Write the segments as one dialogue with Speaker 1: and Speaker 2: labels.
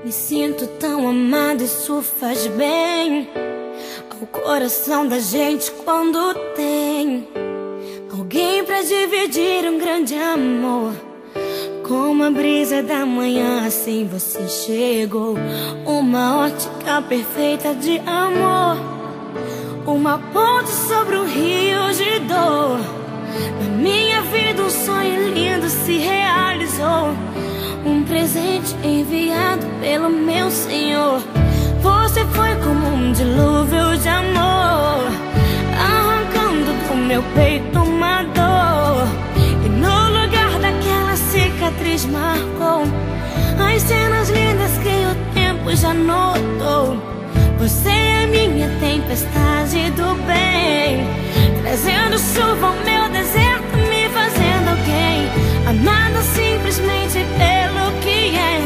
Speaker 1: Me sinto tão amada, isso faz bem ao coração da gente quando tem alguém pra dividir um grande amor. Como a brisa da manhã, assim você chegou. Uma ótica perfeita de amor, uma ponte sobre um rio de dor. Na minha vida um sonho lindo se realizou, um presente enviado pelo meu Senhor. Você foi como um dilúvio de amor, arrancando do meu peito uma dor. E no lugar daquela cicatriz marcou as cenas lindas que o tempo já notou. Você é minha tempestade do bem, trazendo chuva ao meu deserto, me fazendo alguém amada simplesmente pelo que é.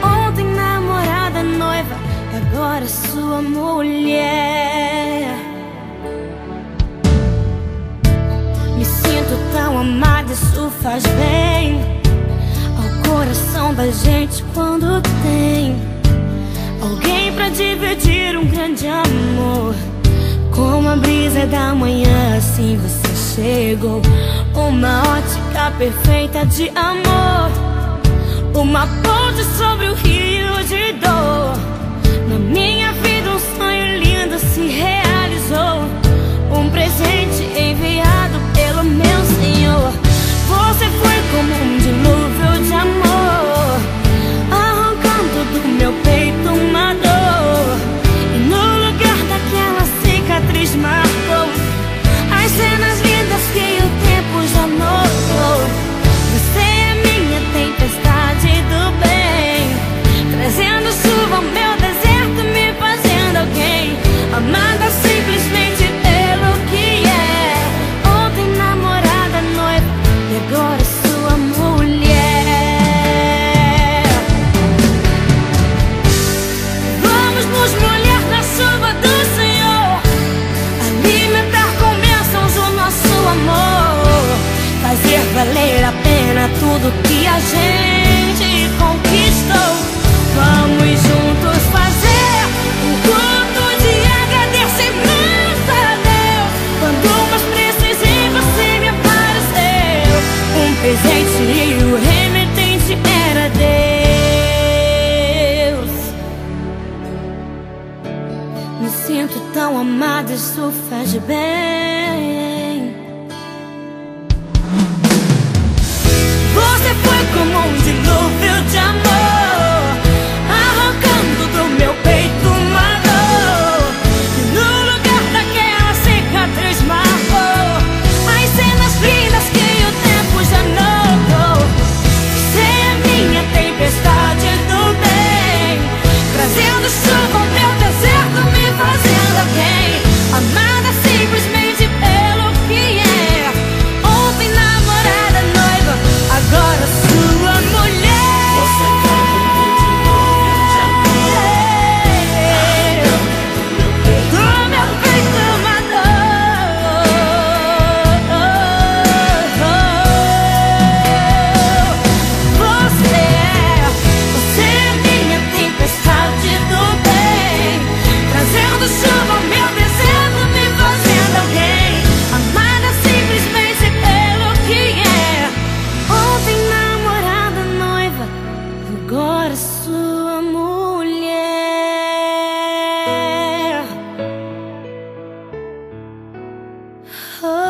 Speaker 1: Ontem namorada, noiva, agora sua mulher. Me sinto tão amada, isso faz bem ao coração da gente quando tem alguém pra dividir um grande amor. Como a brisa da manhã, assim você chegou. Uma ótica perfeita de amor, uma ponte sobre o rio de dor. Na minha vida um sonho lindo se realizou, um presente enviado pelo meu Senhor. Você foi como um dilúvio de amor, arrancando do meu peito uma dor. E no lugar daquela cicatriz marcou as cenas lindas que o tempo já notou. Você é minha tempestade do bem, trazendo chuva ao meu deserto, me fazendo alguém amada simplesmente pelo que é. Ontem namorada, noiva, e agora sua mulher. Vamos nos molhar na chuva do Senhor, alimentar com bênçãos o nosso amor, fazer valer a pena tudo que a gente conquistou. Vamos juntos fazer um culto de agradecimento a Deus. Quando mais precisei, você me apareceu, um presente e o remetente era Deus. Me sinto tão amada, isso faz bem. Você foi como um dilúvio de amor, arrancando do meu peito uma dor. E no lugar daquela cicatriz marcou as cenas lindas que o tempo já notou. Você é minha tempestade do bem, trazendo chuva ao meu deserto, me fazendo alguém amada simplesmente pelo que é. Ontem namorada, noiva, agora sua mulher. Você foi como um dilúvio de amor, do meu peito uma dor. Você é minha tempestade do bem, trazendo chuva ao meu deserto, me fazendo alguém amada simplesmente pelo que é. Ontem namorada, noiva, agora sua mulher. Oh.